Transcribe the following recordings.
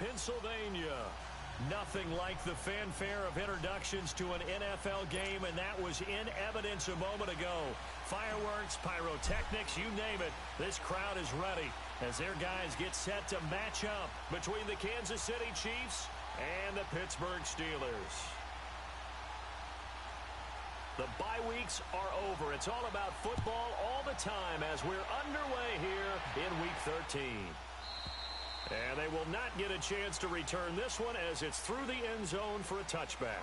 Pennsylvania. Nothing like the fanfare of introductions to an NFL game, and that was in evidence a moment ago. Fireworks, pyrotechnics, you name it. This crowd is ready as their guys get set to match up between the Kansas City Chiefs and the Pittsburgh Steelers. The bye weeks are over. It's all about football all the time as we're underway here in Week 13. And they will not get a chance to return this one as it's through the end zone for a touchback.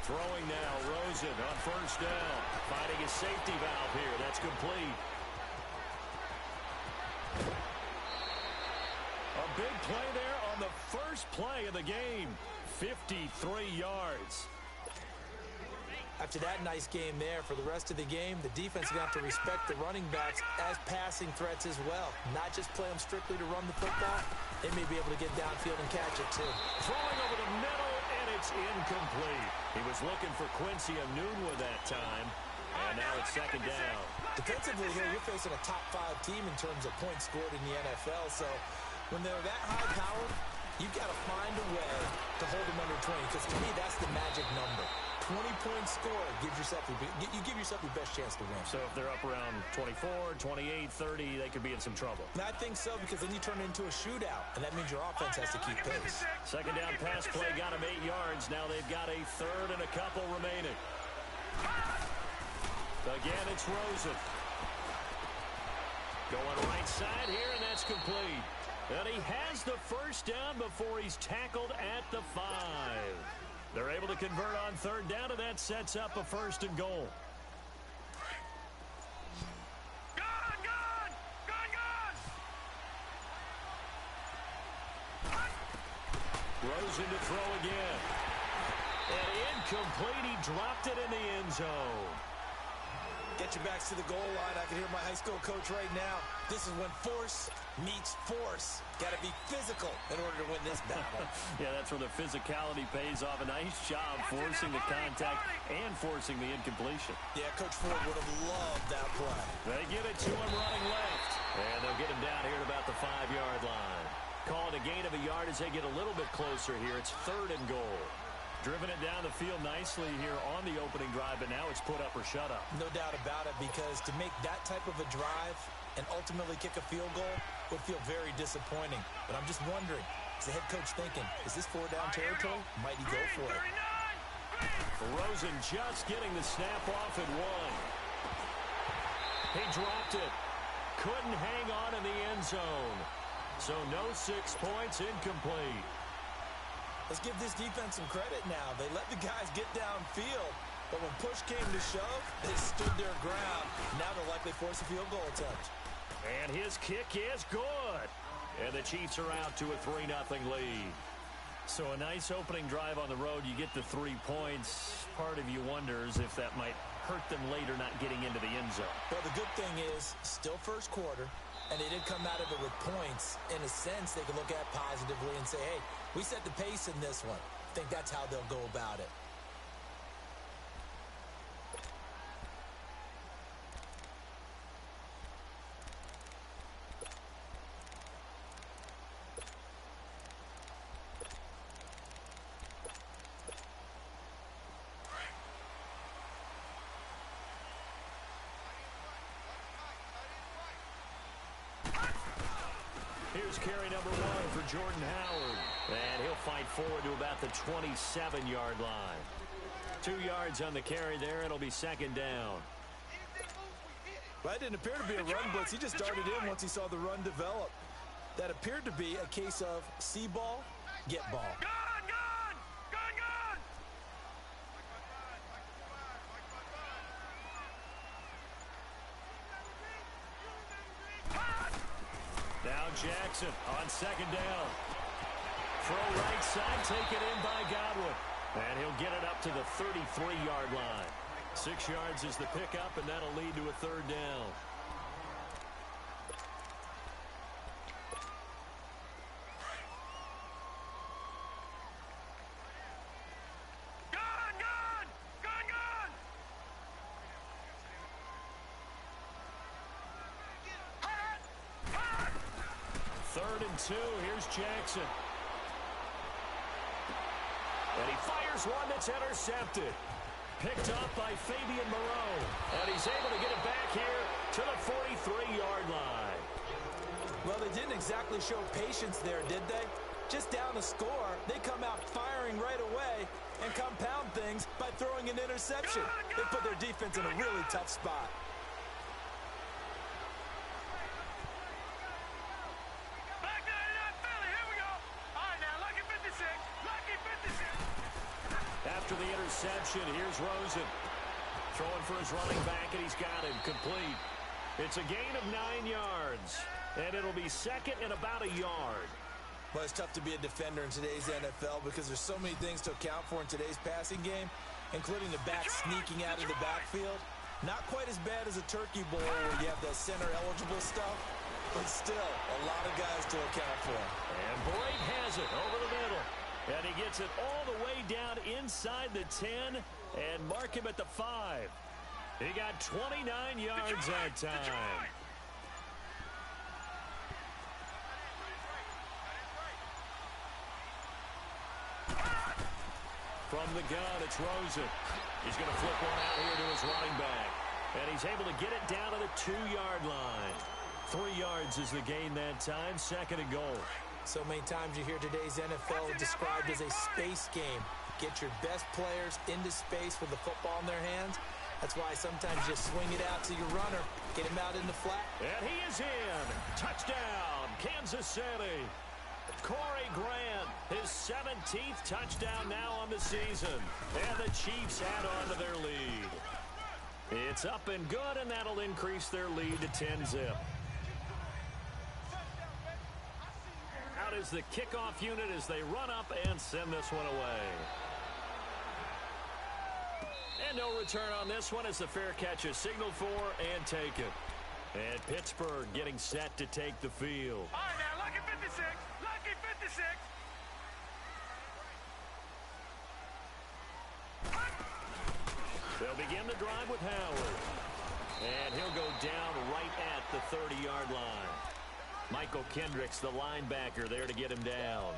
Throwing now, Rosen on first down. Finding his safety valve here. That's complete. A big play there on the first play of the game. 53 yards. After that nice game there, for the rest of the game, the defense is going to have to respect the running backs as passing threats as well. Not just play them strictly to run the football. They may be able to get downfield and catch it, too. Throwing over the middle, and it's incomplete. He was looking for Quincy Enunwa that time, and now it's second down. Defensively here, you're facing a top-5 team in terms of points scored in the NFL, so when they're that high-powered, you've got to find a way to hold them under 20, because to me, that's the magic number. 20-point score gives yourself you give yourself your best chance to win. So if they're up around 24, 28, 30, they could be in some trouble. And I think so, because then you turn it into a shootout, and that means your offense has to keep pace. Second down pass play got him 8 yards. Now they've got a third and a couple remaining. Again, it's Rosen. Going right side here, and that's complete. And he has the first down before he's tackled at the 5. They're able to convert on third down, and that sets up a first and goal. Rosen to throw again. And incomplete. He dropped it in the end zone. Get your backs to the goal line. I can hear my high school coach right now. This is when force meets force. Got to be physical in order to win this battle. Yeah, that's where the physicality pays off. A nice job forcing the contact and forcing the incompletion. Yeah, Coach Ford would have loved that play. They get it to him running left. And they'll get him down here at about the 5-yard line. Call it a gain of a yard as they get a little bit closer here. It's third and goal. Driven it down the field nicely here on the opening drive, but now it's put up or shut up. No doubt about it, because to make that type of a drive and ultimately kick a field goal would feel very disappointing. But I'm just wondering, is the head coach thinking, is this 4-down territory? Might he go for it? Rosen just getting the snap off at 1. He dropped it. Couldn't hang on in the end zone. So no 6 points, incomplete. Let's give this defense some credit now. They let the guys get downfield, but when push came to shove, they stood their ground. Now they'll likely force a field goal attempt. And his kick is good. And the Chiefs are out to a 3-0 lead. So a nice opening drive on the road. You get the 3 points. Part of you wonders if that might hurt them later not getting into the end zone. Well, the good thing is, still first quarter, and they did come out of it with points. In a sense, they can look at positively and say, hey, we set the pace in this one. I think that's how they'll go about it. Here's carry number 1 for Jordan Howard. And he'll fight forward to about the 27-yard line. 2 yards on the carry there. It'll be second down. Well, that didn't appear to be a run blitz. He just darted in once he saw the run develop. That appeared to be a case of see ball, get ball. Now Jackson on second down. Throw right side, taken in by Godwin. And he'll get it up to the 33-yard line. 6 yards is the pickup, and that'll lead to a third down. 3rd and 2. Here's Jackson. And he fires one that's intercepted. Picked up by Fabian Moreau. And he's able to get it back here to the 43-yard line. Well, they didn't exactly show patience there, did they? Just down the score, they come out firing right away and compound things by throwing an interception. They put their defense in a really tough spot. After the interception, here's Rosen. Throwing for his running back, and he's got him complete. It's a gain of 9 yards, and it'll be second and about a yard. Well, it's tough to be a defender in today's NFL because there's so many things to account for in today's passing game, including the back sneaking out of the backfield. Not quite as bad as a turkey bowl where you have the center-eligible stuff, but still a lot of guys to account for. And Boyd has it over the middle. And he gets it all the way down inside the 10 and mark him at the 5. He got 29 yards that time. From the gun, it's Rosen. He's going to flip one out here to his running back. And he's able to get it down to the 2-yard line. 3 yards is the gain that time, 2nd and goal. So many times you hear today's NFL described as a space game. Get your best players into space with the football in their hands. That's why sometimes you just swing it out to your runner, get him out in the flat. And he is in. Touchdown, Kansas City. Corey Grant, his 17th touchdown now on the season. And the Chiefs add on to their lead. It's up and good, and that'll increase their lead to 10-zip. Out is the kickoff unit as they run up and send this one away. And no return on this one as the fair catch is signaled for and taken. And Pittsburgh getting set to take the field. All right, now, lucky 56. Lucky 56. They'll begin the drive with Howard. And he'll go down right at the 30-yard line. Michael Kendricks, the linebacker, there to get him down.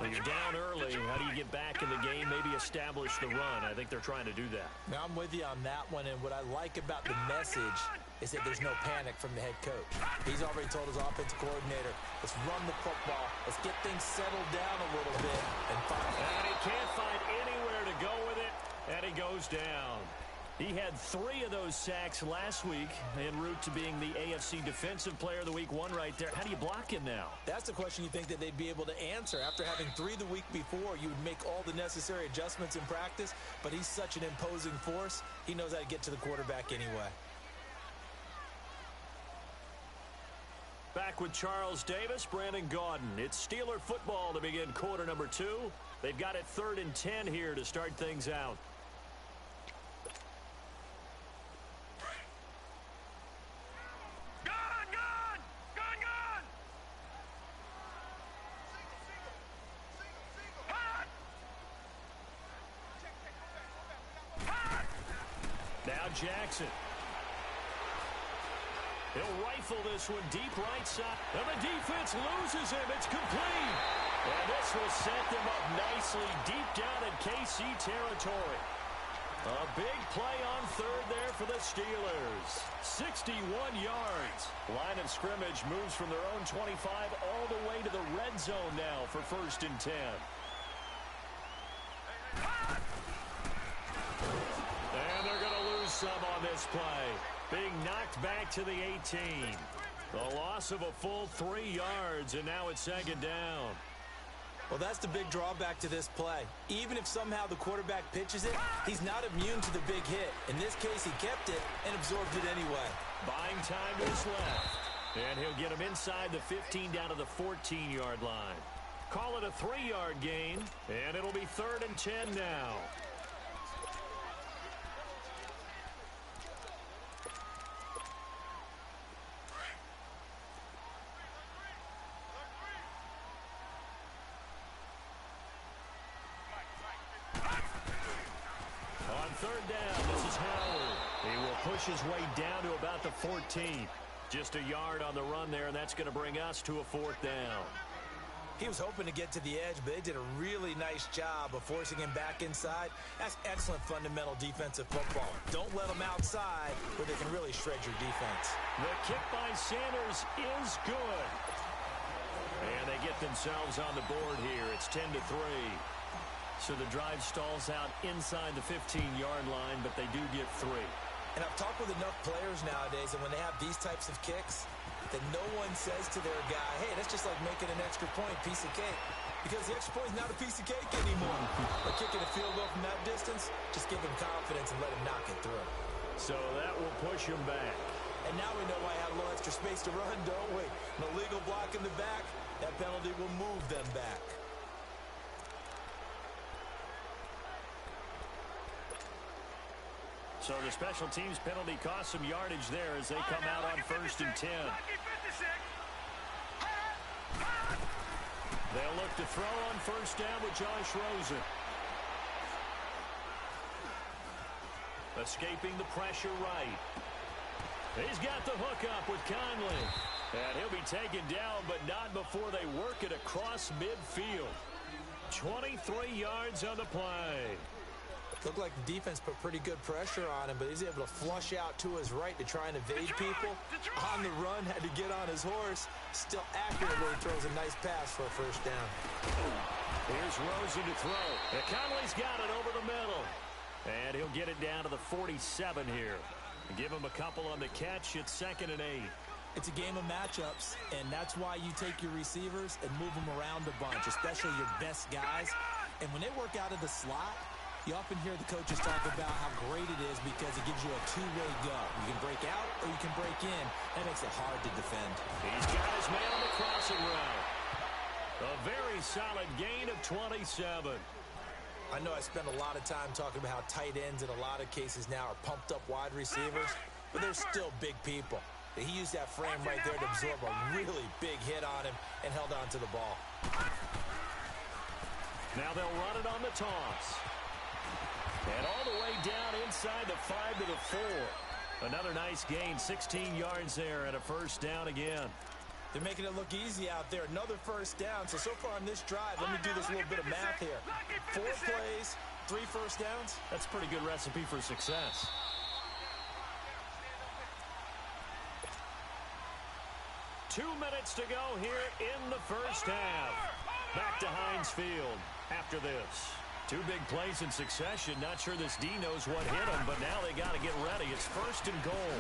Well, you're down early. How do you get back in the game, maybe establish the run? I think they're trying to do that. Now, I'm with you on that one, and what I like about the message is that there's no panic from the head coach. He's already told his offensive coordinator, let's run the football, let's get things settled down a little bit, and find out. And he can't find anywhere to go with it, and he goes down. He had 3 of those sacks last week en route to being the AFC Defensive Player of the Week 1 right there. How do you block him now? That's the question you think that they'd be able to answer. After having 3 the week before, you would make all the necessary adjustments in practice, but he's such an imposing force, he knows how to get to the quarterback anyway. Back with Charles Davis, Brandon Gaudin. It's Steeler football to begin quarter number 2. They've got it 3rd and 10 here to start things out. Jackson. He'll rifle this one deep right side. And the defense loses him. It's complete. And this will set them up nicely deep down in KC territory. A big play on 3rd there for the Steelers. 61 yards. Line of scrimmage moves from their own 25 all the way to the red zone now for 1st and 10. Some on this play. Being knocked back to the 18. The loss of a full 3 yards, and now it's 2nd down. Well, that's the big drawback to this play. Even if somehow the quarterback pitches it, he's not immune to the big hit. In this case, he kept it and absorbed it anyway. Buying time to his left. And he'll get him inside the 15 down to the 14-yard line. Call it a 3-yard gain, and it'll be 3rd and 10 now. On 3rd down, this is Howard. He will push his way down to about the 14. Just a yard on the run there, and that's going to bring us to a 4th down. He was hoping to get to the edge, but they did a really nice job of forcing him back inside. That's excellent fundamental defensive football. Don't let them outside where they can really shred your defense. The kick by Sanders is good. And they get themselves on the board here. It's 10-3. So the drive stalls out inside the 15-yard line, but they do get 3. And I've talked with enough players nowadays, and when they have these types of kicks, that no one says to their guy, hey, that's just like making an extra point, piece of cake. Because the extra point is not a piece of cake anymore. But kicking a field goal from that distance, just give him confidence and let him knock it through. So that will push him back. And now we know why I have a little extra space to run, don't we? An illegal block in the back, that penalty will move them back. So the special teams penalty cost some yardage there as they come out on 1st and 10. They'll look to throw on 1st down with Josh Rosen. Escaping the pressure right. He's got the hook up with Conley. And he'll be taken down, but not before they work it across midfield. 23 yards on the play. Looked like the defense put pretty good pressure on him, but he's able to flush out to his right to try and evade people. On the run, had to get on his horse. Still accurately throws a nice pass for a 1st down. Here's Rosen to throw. And Conley's got it over the middle. And he'll get it down to the 47 here. Give him a couple on the catch. It's 2nd and 8. It's a game of matchups, and that's why you take your receivers and move them around a bunch, especially your best guys. And when they work out of the slot, you often hear the coaches talk about how great it is because it gives you a two-way go. You can break out or you can break in. That makes it hard to defend. He's got his man on the crossing route. A very solid gain of 27. I know I spend a lot of time talking about how tight ends in a lot of cases now are pumped up wide receivers, but they're still big people. He used that frame right there to absorb a really big hit on him and held on to the ball. Now they'll run it on the toss. And all the way down inside the 5 to the 4. Another nice gain, 16 yards there and a 1st down again. They're making it look easy out there. Another 1st down. So far on this drive, let me do this little bit of math here. 4 plays, 3 1st downs. That's a pretty good recipe for success. Two minutes to go here in the 1st half. Back to Heinz Field after this. 2 big plays in succession. Not sure this D knows what hit him, but now they got to get ready. It's 1st and goal.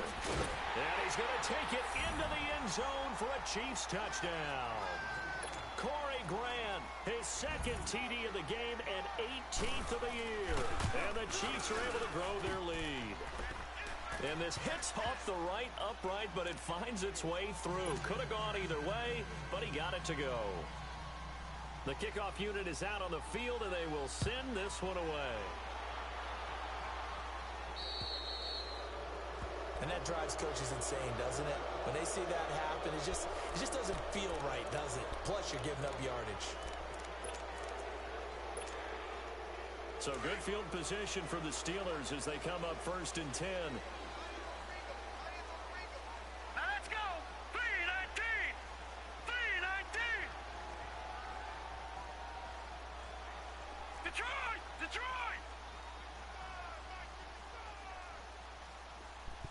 And he's going to take it into the end zone for a Chiefs touchdown. Corey Grant, his 2nd TD of the game and 18th of the year. And the Chiefs are able to grow their lead. And this hits off the right upright, but it finds its way through. Could have gone either way, but he got it to go. The kickoff unit is out on the field, and they will send this one away. And that drives coaches insane, doesn't it? When they see that happen, it just doesn't feel right, does it? Plus, you're giving up yardage. So good field position for the Steelers as they come up 1st and 10. Let's go! 3-19! 3-19! Detroit! Detroit!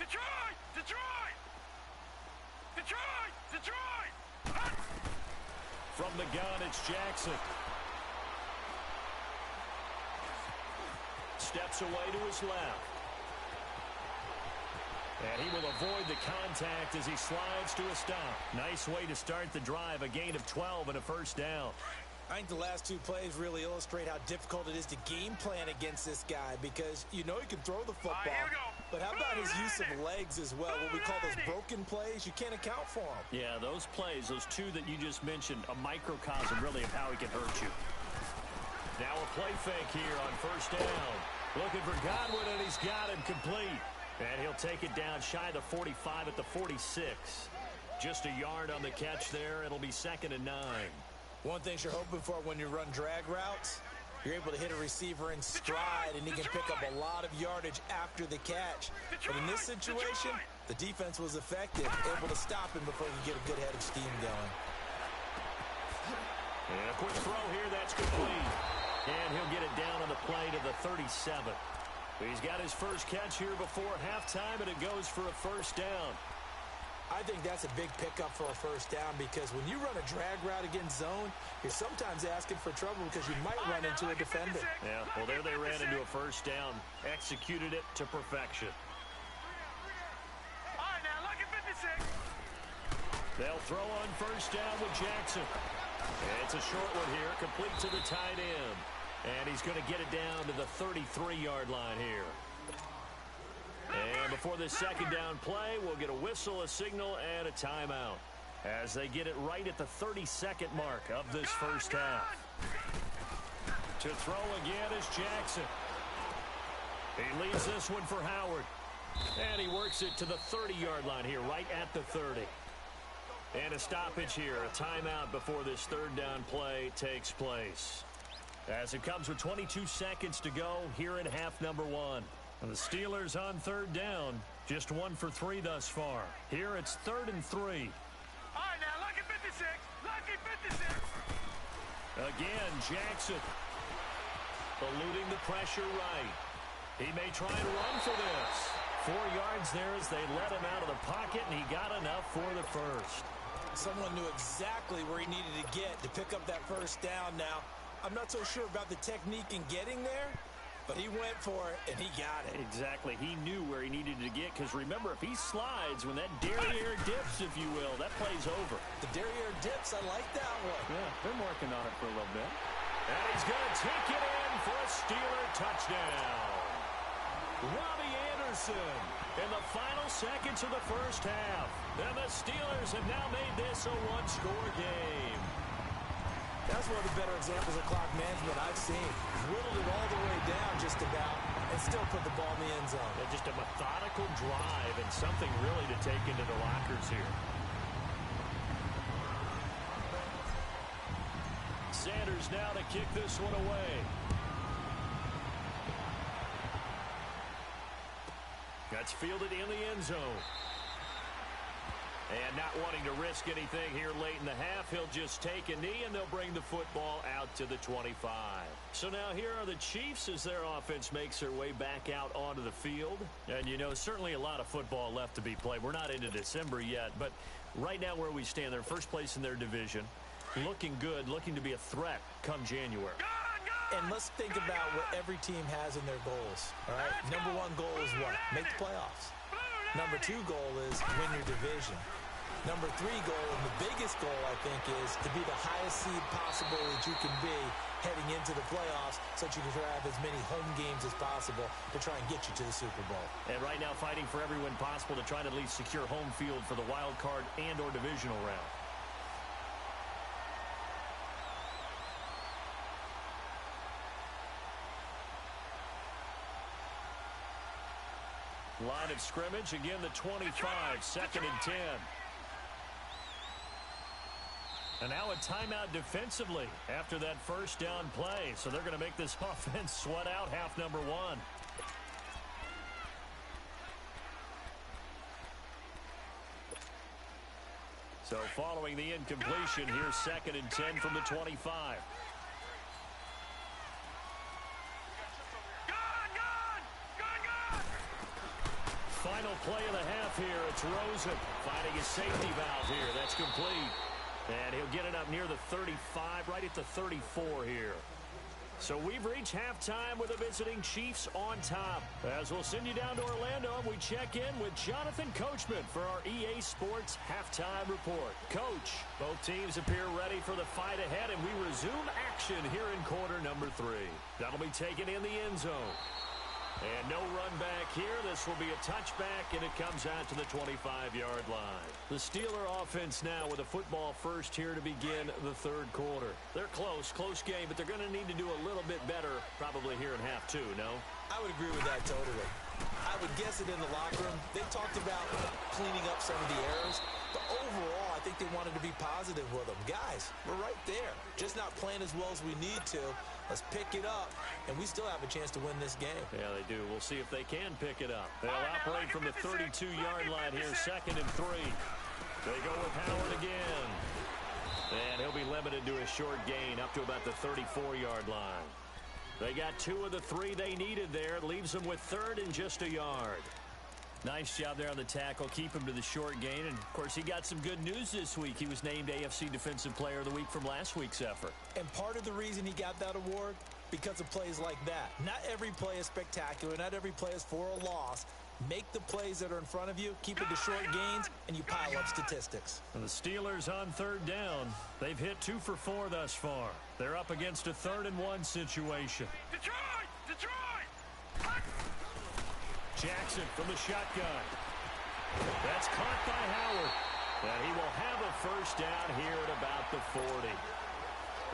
Detroit! Detroit! Detroit! Detroit! From the gun, it's Jackson. Steps away to his left. And he will avoid the contact as he slides to a stop. Nice way to start the drive. A gain of 12 and a 1st down. I think the last 2 plays really illustrate how difficult it is to game plan against this guy because you know he can throw the football. Here we go. But how about his use of legs as well? What we call those broken plays, you can't account for them. Yeah, those plays, those 2 that you just mentioned, a microcosm really of how he can hurt you. Now a play fake here on 1st down. Looking for Godwin, and he's got him complete. And he'll take it down shy of the 45 at the 46. Just a yard on the catch there. It'll be 2nd and 9. One thing you're hoping for when you run drag routes, you're able to hit a receiver in stride, and he can pick up a lot of yardage after the catch. But in this situation, The defense was effective, able to stop him before he could get a good head of steam going. And a quick throw here, that's complete. And he'll get it down on the play to the 37. He's got his first catch here before halftime, and it goes for a first down. I think that's a big pickup for a first down because when you run a drag route against zone, you're sometimes asking for trouble because you might run into a defender. Yeah, well, there they ran into a first down, executed it to perfection. All right, now look at 56. They'll throw on first down with Jackson. It's a short one here, complete to the tight end. And he's going to get it down to the 33-yard line here. And before this second down play, we'll get a whistle, a signal, and a timeout as they get it right at the 32nd mark of this first half. To throw again is Jackson. He leaves this one for Howard. And he works it to the 30-yard line here, right at the 30. And a stoppage here, a timeout before this third down play takes place. As it comes with 22 seconds to go here in half number one. And the Steelers on third down, just 1 for 3 thus far. Here it's 3rd and 3. All right, now look at 56. Look at 56. Again, Jackson eluding the pressure right. He may try and run for this. 4 yards there as they let him out of the pocket, and he got enough for the first. Someone knew exactly where he needed to get to pick up that first down now. I'm not so sure about the technique in getting there, but he went for it, and he got it. Exactly. He knew where he needed to get, because remember, if he slides, when that derriere dips, if you will, that play's over. The derriere dips, I like that one. Yeah, been working on it for a little bit. And he's going to take it in for a Steeler touchdown. Robbie Anderson in the final seconds of the first half. And the Steelers have now made this a one-score game. That's one of the better examples of clock management I've seen. Whittled it all the way down just about and still put the ball in the end zone. Yeah, just a methodical drive and something really to take into the lockers here. Sanders now to kick this one away. That's fielded in the end zone. And not wanting to risk anything here late in the half, he'll just take a knee, and they'll bring the football out to the 25. So now here are the Chiefs as their offense makes their way back out onto the field. And, you know, certainly a lot of football left to be played. We're not into December yet, but right now where we stand, they're first place in their division. Looking good, looking to be a threat come January. And let's think about what every team has in their goals, all right? Number 1 goal is what? Make the playoffs. Number 2 goal is win your division. Number 3 goal, and the biggest goal, I think, is to be the highest seed possible that you can be heading into the playoffs so that you can have as many home games as possible to try and get you to the Super Bowl. And right now fighting for every win possible to try to at least secure home field for the wild card and or divisional round. Line of scrimmage, again the 25, 2nd and 10. And now a timeout defensively after that first down play. So they're going to make this offense sweat out half number 1. So following the incompletion, here's 2nd and 10 from the 25. Final play of the half here. It's Rosen finding his safety valve here. That's complete. And he'll get it up near the 35, right at the 34 here. So we've reached halftime with the visiting Chiefs on top. As we'll send you down to Orlando, and we check in with Jonathan Coachman for our EA Sports Halftime Report. Coach, both teams appear ready for the fight ahead, and we resume action here in quarter number 3. That'll be taken in the end zone. And no run back here. This will be a touchback, and it comes out to the 25-yard line. The Steeler offense now with a football first here to begin the third quarter. They're close game, but they're going to need to do a little bit better probably here in half 2, no? I would agree with that totally. I would guess it in the locker room. They talked about cleaning up some of the errors, but overall, I think they wanted to be positive with them. Guys, we're right there. Just not playing as well as we need to. Let's pick it up, and we still have a chance to win this game. Yeah, they do. We'll see if they can pick it up. They'll operate from the 32-yard line here, 2nd and 3. They go with Howard again. And he'll be limited to a short gain up to about the 34-yard line. They got 2 of the 3 they needed there. It leaves them with 3rd and just a yard. Nice job there on the tackle. Keep him to the short gain. And, of course, he got some good news this week. He was named AFC Defensive Player of the Week from last week's effort. And part of the reason he got that award, because of plays like that. Not every play is spectacular. Not every play is for a loss. Make the plays that are in front of you, keep it to short gains, and you pile up statistics. And the Steelers on 3rd down. They've hit 2 for 4 thus far. They're up against a 3rd and 1 situation. Detroit! Jackson from the shotgun. That's caught by Howard. And he will have a first down here at about the 40.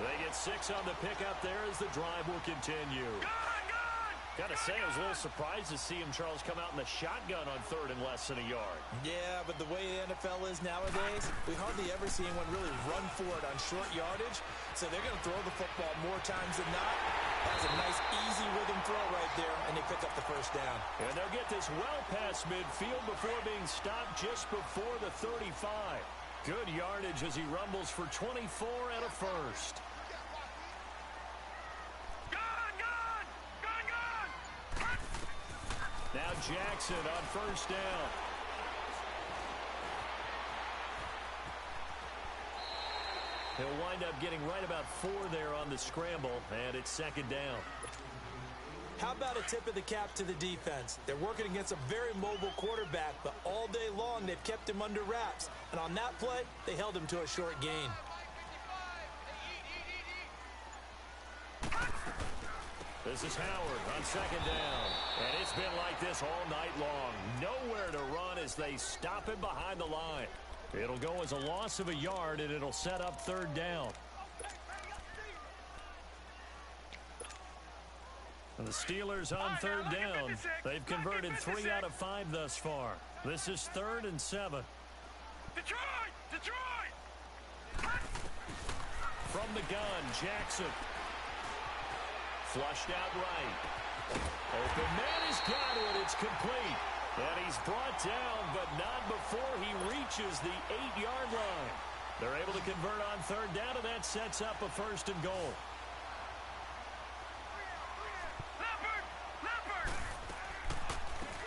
They get 6 on the pickup there as the drive will continue. Got to say, I was a little surprised to see him, Charles, come out in the shotgun on 3rd and less than a yard. Yeah, but the way the NFL is nowadays, we hardly ever see anyone really run for it on short yardage. So they're going to throw the football more times than not. That's a nice, easy rhythm throw right there, and they pick up the first down. And they'll get this well past midfield before being stopped just before the 35. Good yardage as he rumbles for 24 and a first. Now Jackson on first down. He'll wind up getting right about 4 there on the scramble, and it's 2nd down. How about a tip of the cap to the defense? They're working against a very mobile quarterback, but all day long they've kept him under wraps. And on that play, they held him to a short gain. This is Howard on 2nd down. And it's been like this all night long. Nowhere to run as they stop him behind the line. It'll go as a loss of a yard, and it'll set up 3rd down. And the Steelers on 3rd down. They've converted 3 out of 5 thus far. This is 3rd and 7. Detroit! From the gun, Jackson. Flushed out right. Open man has got it. It's complete. And he's brought down, but not before he reaches the 8-yard line. They're able to convert on 3rd down, and that sets up a 1st and goal.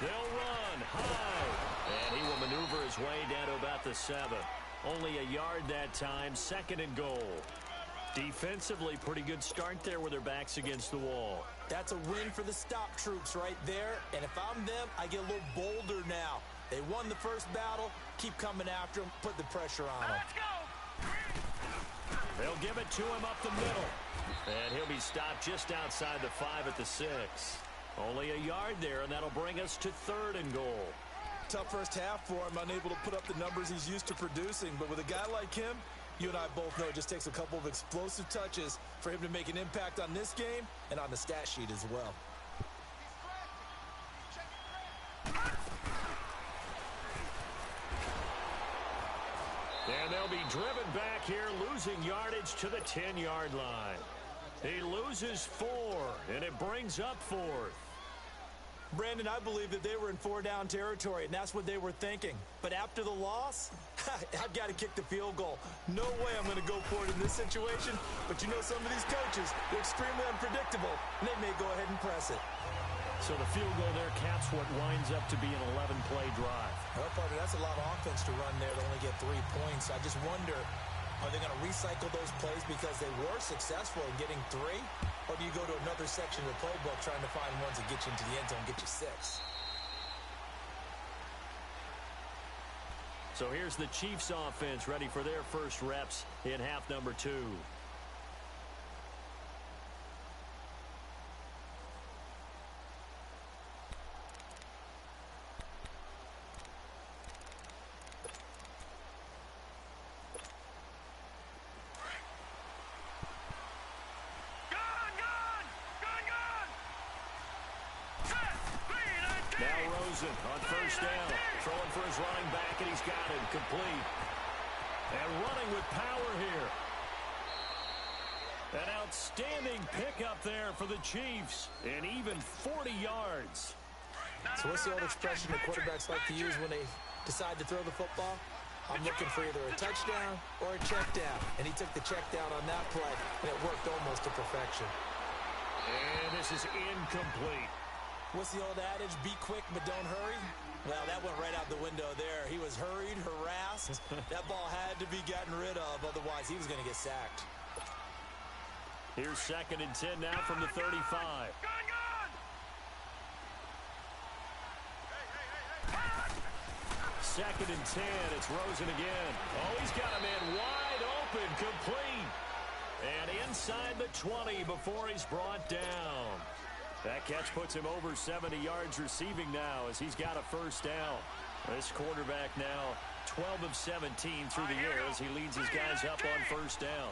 They'll run high. And he will maneuver his way down to about the 7. Only a yard that time, 2nd and goal. Defensively, pretty good start there with their backs against the wall. That's a win for the stop troops right there. And if I'm them, I get a little bolder now. They won the first battle. Keep coming after them. Put the pressure on them. Let's go! They'll give it to him up the middle. And he'll be stopped just outside the 5 at the 6. Only a yard there, and that'll bring us to 3rd and goal. Tough first half for him, unable to put up the numbers he's used to producing. But with a guy like him, you and I both know it just takes a couple of explosive touches for him to make an impact on this game and on the stat sheet as well. And they'll be driven back here, losing yardage to the 10-yard line. He loses 4, and it brings up 4th. Brandon, I believe that they were in 4-down territory, and that's what they were thinking. But after the loss, I've got to kick the field goal. No way I'm going to go for it in this situation. But you know some of these coaches, they're extremely unpredictable, and they may go ahead and press it. So the field goal there caps what winds up to be an 11-play drive. Well, partner, that's a lot of offense to run there to only get 3 points. I just wonder, are they going to recycle those plays because they were successful in getting 3? Or do you go to another section of the playbook trying to find ones that get you into the end zone and get you 6? So here's the Chiefs offense ready for their first reps in half number 2. On first down, throwing for his running back, and he's got it complete. And running with power here. An outstanding pickup there for the Chiefs, and even 40 yards. So what's the old expression that quarterbacks like to use when they decide to throw the football? I'm looking for either a touchdown or a check down. And he took the check down on that play, and it worked almost to perfection. And this is incomplete. What's the old adage? Be quick, but don't hurry? Well, that went right out the window there. He was hurried, harassed. That ball had to be gotten rid of, otherwise he was going to get sacked. Here's 2nd and 10 now from the 35. Second and 10. It's Rosen again. Oh, he's got a man wide open, complete. And inside the 20 before he's brought down. That catch puts him over 70 yards receiving now as he's got a first down. This quarterback now 12 of 17 through the air as he leads his guys up on first down.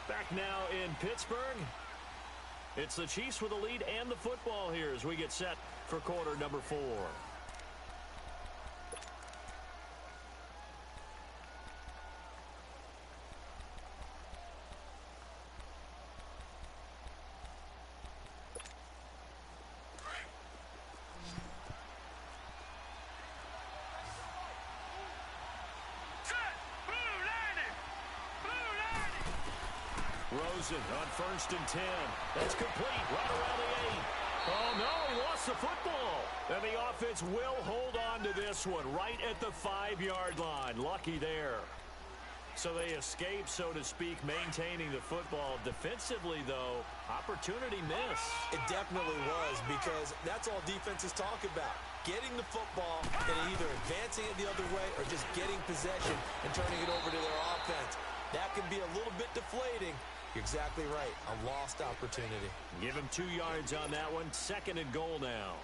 Back now in Pittsburgh. It's the Chiefs with the lead and the football here as we get set for quarter number 4. Rosen on 1st and 10. That's complete right around the 8. Oh, no, he lost the football. And the offense will hold on to this one right at the 5-yard line. Lucky there. So they escape, so to speak, maintaining the football. Defensively, though, opportunity miss. It definitely was, because that's all defenses talk about. Getting the football and either advancing it the other way or just getting possession and turning it over to their offense. That can be a little bit deflating. You're exactly right. A lost opportunity. Give him 2 yards on that one. 2nd and goal now.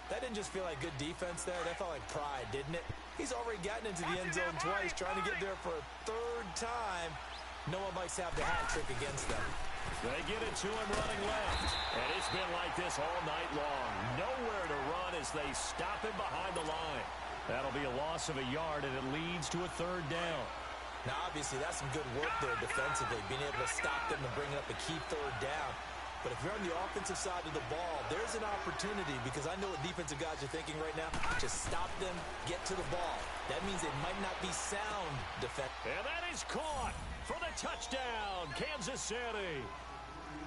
That didn't just feel like good defense there. That felt like pride, didn't it? He's already gotten into the end zone twice, trying to get there for a 3rd time. No one likes to have the hat trick against them. They get it to him running left. And it's been like this all night long. Nowhere to run as they stop him behind the line. That'll be a loss of a yard, and it leads to a 3rd down. Now, obviously, that's some good work there defensively, being able to stop them and bring up a key 3rd down. But if you're on the offensive side of the ball, there's an opportunity, because I know what defensive guys are thinking right now. Just stop them, get to the ball. That means it might not be sound defense. And that is caught for the touchdown, Kansas City.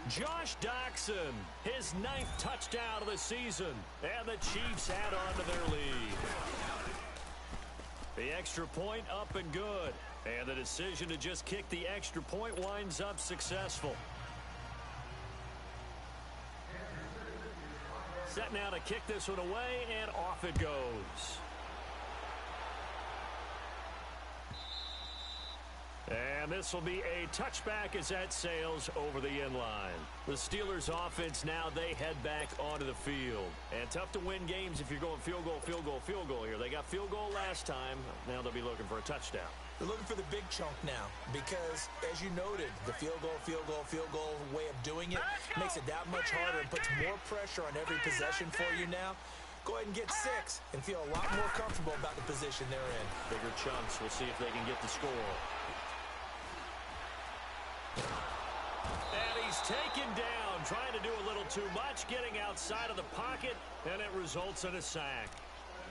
Josh Doxson, his 9th touchdown of the season, and the Chiefs add on to their lead. The extra point up and good. And the decision to just kick the extra point winds up successful. Set now to kick this one away, and off it goes. And this will be a touchback as that sails over the end line. The Steelers offense now, they head back onto the field. And tough to win games if you're going field goal, field goal, field goal here. They got field goal last time. Now they'll be looking for a touchdown. They're looking for the big chunk now because, as you noted, the field goal way of doing it makes it that much harder and puts more pressure on every possession for you now. Go ahead and get 6 and feel a lot more comfortable about the position they're in. Bigger chunks. We'll see if they can get the score. And he's taken down, trying to do a little too much, getting outside of the pocket, and it results in a sack.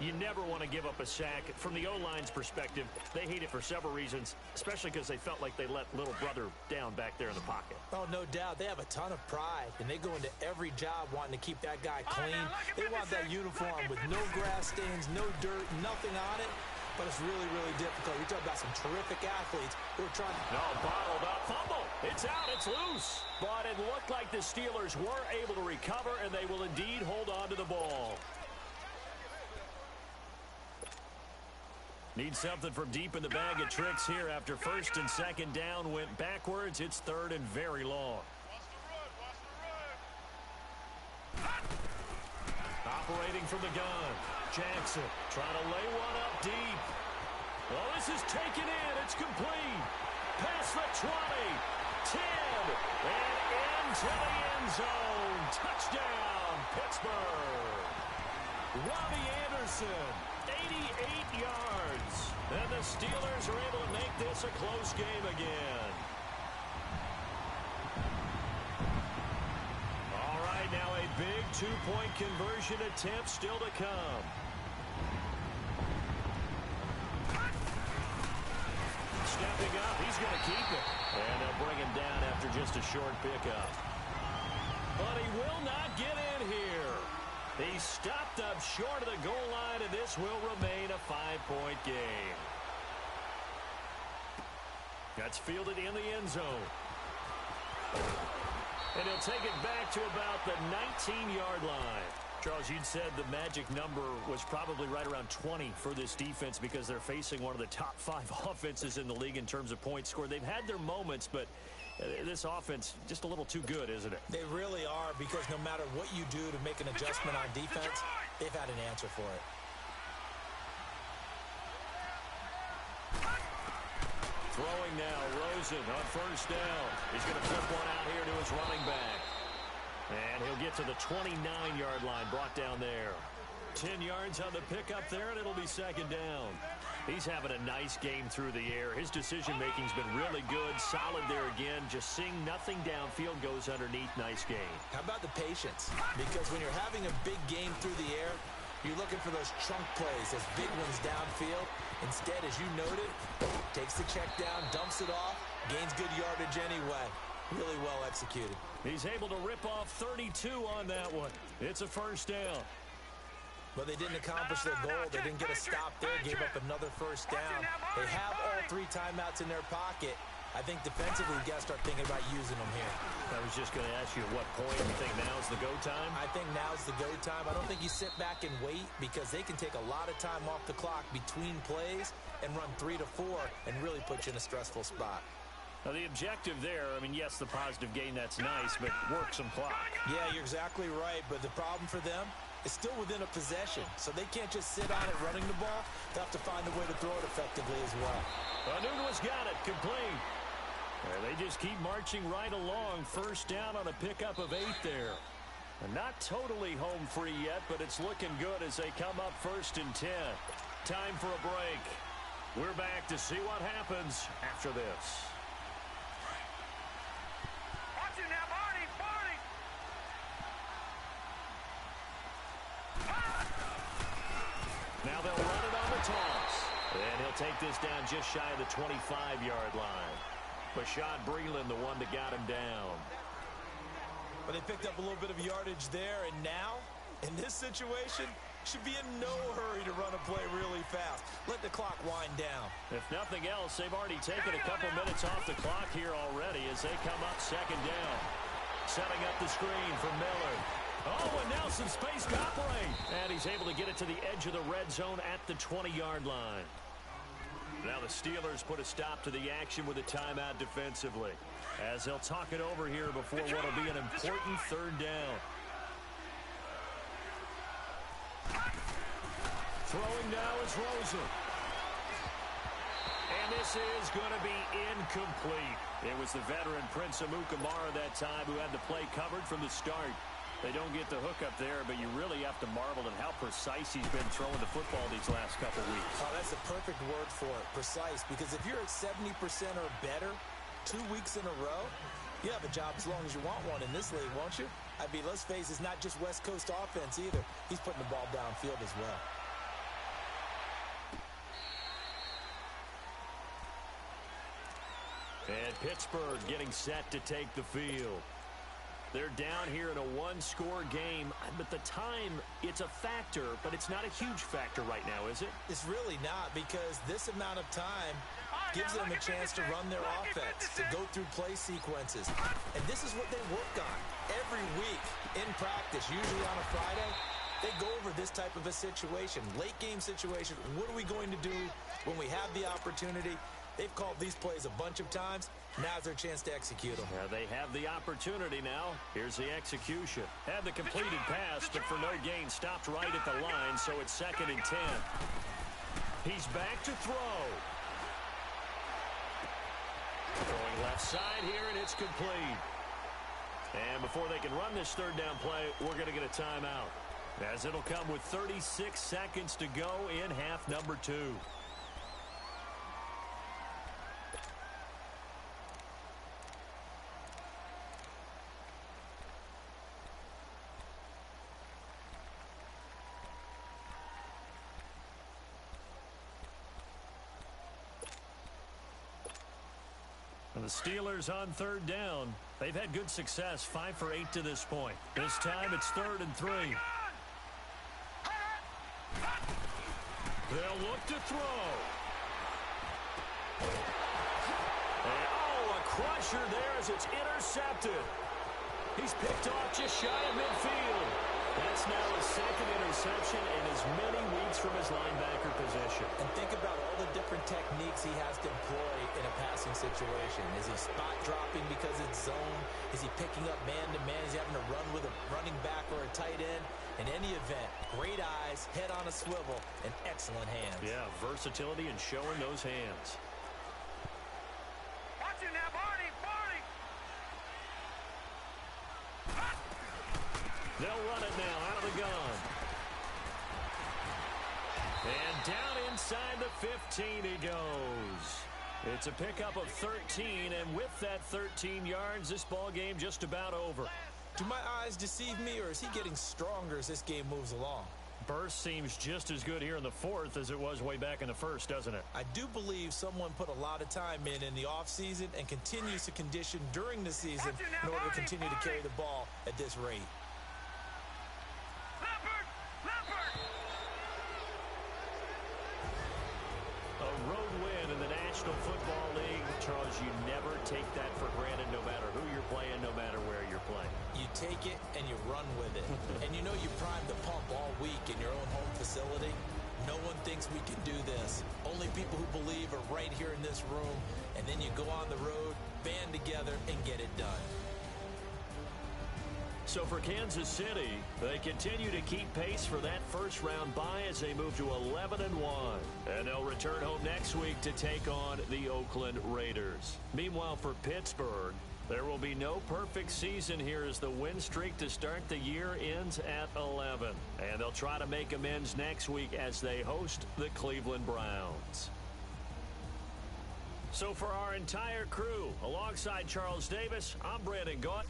You never want to give up a sack. From the O-line's perspective, they hate it for several reasons, especially because they felt like they let little brother down back there in the pocket. Oh, no doubt. They have a ton of pride, and they go into every job wanting to keep that guy clean. They want that uniform with no grass stains, no dirt, nothing on it. But it's really, really difficult. You're talking about some terrific athletes who are trying to... No, bottled up. Fumble. It's out. It's loose. But it looked like the Steelers were able to recover, and they will indeed hold on to the ball. Need something from deep in the bag of tricks here after 1st and 2nd down went backwards. It's 3rd and very long. Operating from the gun. Jackson trying to lay one up deep. Well, this is taken in. It's complete. Past the 20, 10, and into the end zone. Touchdown, Pittsburgh. Robbie Anderson, 88 yards. And the Steelers are able to make this a close game again. All right, now a big two-point conversion attempt still to come. Stepping up, he's going to keep it. And they'll bring him down after just a short pickup. But he will not get in here. He stopped up short of the goal line, and this will remain a 5-point game. That's fielded in the end zone. And he'll take it back to about the 19-yard line. Charles, you'd said the magic number was probably right around 20 for this defense because they're facing one of the top 5 offenses in the league in terms of points scored. They've had their moments, but this offense just a little too good, isn't it? They really are, because no matter what you do to make an adjustment on defense, they've had an answer for it. Throwing now, Rosen on first down. He's going to flip one out here to his running back. And he'll get to the 29-yard line, brought down there. 10 yards on the pickup there, and it'll be second down. He's having a nice game through the air. His decision-making's been really good, solid there again. Just seeing nothing downfield, goes underneath. Nice game. How about the patience? Because when you're having a big game through the air, you're looking for those chunk plays, those big ones downfield. Instead, as you noted, takes the check down, dumps it off, gains good yardage anyway. Really well executed. He's able to rip off 32 on that one. It's a first down. But they didn't accomplish their goal. They didn't get a stop there, gave up another first down. They have all 3 timeouts in their pocket. I think defensively, you got to start thinking about using them here. I was just going to ask you at what point you think now's the go time? I think now's the go time. I don't think you sit back and wait, because they can take a lot of time off the clock between plays and run 3 to 4 and really put you in a stressful spot. Now, the objective there, I mean, yes, the positive gain, that's nice, but work some clock. Yeah, you're exactly right, but the problem for them is still within a possession, so they can't just sit on it running the ball. They'll have to find a way to throw it effectively as well. Anunua's got it, complete. And they just keep marching right along. First down on a pickup of 8 there. And not totally home free yet, but it's looking good as they come up first and 10. Time for a break. We're back to see what happens after this. Watch it now, Barney! Barney! Now they'll run it on the toss. And he'll take this down just shy of the 25-yard line. Bashad Breeland, the one that got him down. But they picked up a little bit of yardage there, and now, in this situation, should be in no hurry to run a play really fast. Let the clock wind down. If nothing else, they've already taken a couple minutes off the clock here already as they come up second down. Setting up the screen for Miller. Oh, and now some space to operate. And he's able to get it to the edge of the red zone at the 20-yard line. Now the Steelers put a stop to the action with a timeout defensively, as they'll talk it over here before what will be an important third down. Throwing now is Rosen. And this is going to be incomplete. It was the veteran Prince Amukamara that time who had the play covered from the start. They don't get the hook up there, but you really have to marvel at how precise he's been throwing the football these last couple weeks. Oh, that's the perfect word for it, precise, because if you're at 70% or better 2 weeks in a row, you have a job as long as you want one in this league, won't you? I mean, let's face it, it's not just West Coast offense either. He's putting the ball downfield as well. And Pittsburgh getting set to take the field. They're down here in a one-score game, but the time, it's a factor, but it's not a huge factor right now, is it? It's really not, because this amount of time gives them a chance to run their offense, to go through play sequences. And this is what they work on every week in practice, usually on a Friday. They go over this type of a situation, late-game situation. What are we going to do when we have the opportunity? They've called these plays a bunch of times. Now's their chance to execute them. Yeah, they have the opportunity now. Here's the execution. Had the completed pass, but for no gain, stopped right at the line, so it's 2nd and 10. He's back to throw. Going left side here, and it's complete. And before they can run this third down play, we're going to get a timeout. As it'll come with 36 seconds to go in half number 2. And the Steelers on third down. They've had good success, 5 for 8 to this point. This time it's 3rd and 3. They'll look to throw. And, a crusher there as it's intercepted. He's picked off just shy of midfield. That's now his 2nd interception in as many weeks from his linebacker position. And think about all the different techniques he has to employ in a passing situation. Is he spot dropping because it's zone? Is he picking up man-to-man? Is he having to run with a running back or a tight end? In any event, great eyes, head on a swivel, and excellent hands. Yeah, versatility and showing those hands. Watch it now, Barney! Barney! They'll run it now out of the gun. And down inside the 15 he goes. It's a pickup of 13, and with that 13 yards, this ball game just about over. Do my eyes deceive me, or is he getting stronger as this game moves along? Burst seems just as good here in the 4th as it was way back in the 1st, doesn't it? I do believe someone put a lot of time in the offseason and continues to condition during the season in order to continue to carry the ball at this rate. A road win in the National Football League. Charles, you never take that for granted no matter who you're playing, no matter where you're playing. You take it and you run with it. And you know you primed the pump all week in your own home facility. No one thinks we can do this. Only people who believe are right here in this room. And then you go on the road, band together, and get it done. So for Kansas City, they continue to keep pace for that first-round bye as they move to 11-1. And they'll return home next week to take on the Oakland Raiders. Meanwhile, for Pittsburgh, there will be no perfect season here as the win streak to start the year ends at 11. And they'll try to make amends next week as they host the Cleveland Browns. So for our entire crew, alongside Charles Davis, I'm Brandon Gaunt.